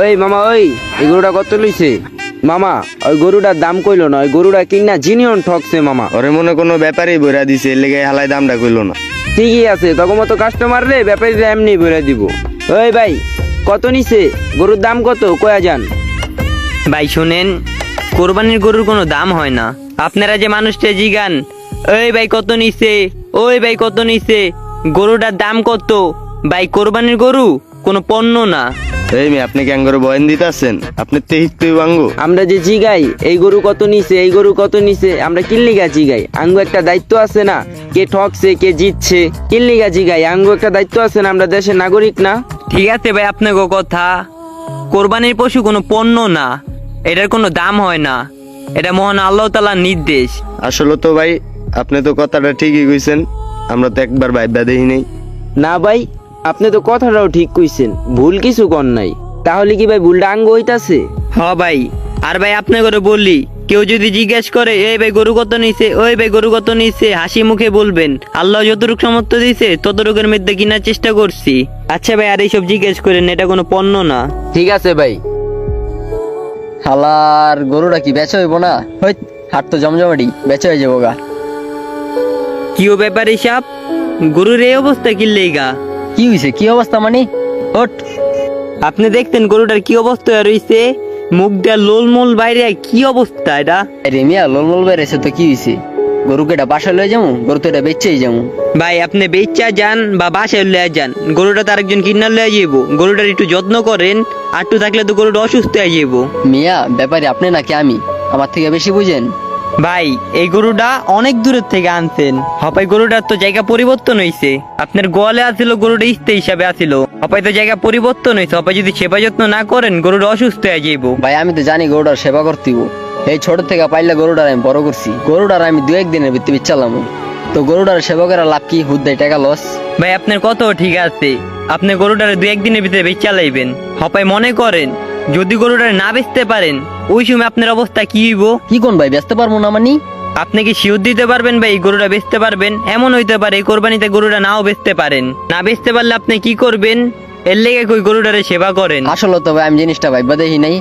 ওই মামা ওই এই গরুটা কত লইছে মামা? ওই গরুটার দাম কইলো না, ওই গরুটা কিনা জিনিয়ন ঠকছে মামা। ওরে মনে কোনো ব্যাপারই বইরা দিছে, এর লেগে হালাই দামটা কইলো না। ঠিকই আছে, তখন মতো কাস্টমার রে ব্যাপারীরা এমনি বলে দিব। ওই ভাই কত নিছে? গরুর দাম কত কয়া যান? ভাই শুনেন, কোরবানির গরুর কোনো দাম হয় না। আপনারা যে মানুষটা জিগান ওই ভাই কত নিছে, ওই ভাই কত নিছে, গরুটার দাম কত? ভাই কোরবানির গরু কোনো পণ্য না। এই মেয়ে, আপনি কি আঙ্গুর বয়ান দিতেছেন? আপনি তেহিত্তই বাঙ্গু। আমরা যে জিগাই এই গরু কত নিছে, এই গরু কত নিছে, আমরা কিল্লিগা জিগাই। আঙ্গু একটা দায়িত্ব আছে না, কে ঠকছে কে জিতছে, কিল্লিগা জিগাই। আঙ্গু একটা দায়িত্ব আছে না, আমরা দেশের নাগরিক না? ঠিক আছে ভাই, আপনাকে কথা, কোরবানির পশু কোনো পণ্য না, এটার কোনো দাম হয় না, এটা মহান আল্লাহ তাআলার নির্দেশ। আসলে তো ভাই আপনি তো কথাটা ঠিকই কইছেন, আমরা তো একবার ভাইবা দেখি নাই। না ভাই, আপনি তো কথাটাও ঠিক কইছেন, ভুল কিছু কর নাই। তাহলে কি ভাই ভুলটা আঙ্গু হইতাছে? হ ভাই, আর ভাই আপনি করে বললি, কেউ যদি জিজ্ঞেস করে এই ভাই গরু কত নিছে, ওই ভাই গরু কত নিছে, হাসি মুখে বলবেন আল্লাহ যতটুকু সামর্থ্য দিছে ততটুকুর মধ্যে কেনার চেষ্টা করছি। আচ্ছা ভাই, আর এইসব জিজ্ঞেস করেন, এটা কোনো পণ্য না। ঠিক আছে ভাই। হালার গরুটা কি বেচা হইব না? হই, হাট তো জমজমাটি, বেচা হয়ে যাবো গা। কিও ব্যাপার হিসাব, গরুর এই অবস্থা কিল্লেগা? কি হইছে? কি অবস্থা মানে? হট, আপনি দেখতেন গরুটার কি অবস্থা রয়েছে, মুখ দেয়া লোলমোল বাইরে, কি অবস্থা এটা? রে মিয়া লোলমোল বেড়েছে তো কি হইছে? গরুকে এটা বাসায় লয়ে যাবো, গরু তো এটা বেচেই যাবো। ভাই আপনি বেচা যান বা বাসায় লয়ে যান, গরুটা তো আরেকজন কিনার লয়ে যাবো। গরুটার একটু যত্ন করেন, আটটু থাকলে তো গরুটা অসুস্থ হয়ে যাবো। মিয়া ব্যাপারে আপনি নাকি আমি? আমার থেকে বেশি বুঝেন। ভাই এই গরুটা অনেক দূরের থেকে আনছেন, হপাই গরুটার তো জায়গা পরিবর্তন হয়েছে। আপনার গোয়ালে আসিল গরুটা ইস্তে হিসাবে আসিল, হপাই তো জায়গা পরিবর্তন হয়েছে। হপাই যদি সেবা যত্ন না করেন গরুটা অসুস্থ হয়ে যাইবো। ভাই আমি তো জানি গরুটার সেবা করতেইব। এই ছোট থেকে পাইলে গরুটার আমি বড় করছি, গরুটার আমি 2-1 দিনের ভিত্তি বিচ্ছালাম। তো গরুটার সেবা করার লাভ কি? হুদ্দাই টাকা লস। ভাই আপনার কত ঠিক আছে, আপনি গরুটারে 2-1 দিনের ভিতরে বেচ চালাইবেন। হপাই মনে করেন যদি গরুটারে না বেচতে পারেন, ওই সময় আপনার অবস্থা কি হইব? কি কোন ভাই, ব্যস্ত পারবো না মানি? আপনি কি শিওর দিতে পারবেন ভাই এই গরুটা বেচতে পারবেন? এমন হইতে পারে এই কোরবানিতে গরুটা নাও বেচতে পারেন। না বেচতে পারলে আপনি কি করবেন? এর লেগে কই গরুটারে সেবা করেন। আসলে তো ভাই আমি জিনিসটা ভাইবা দেখি নাই।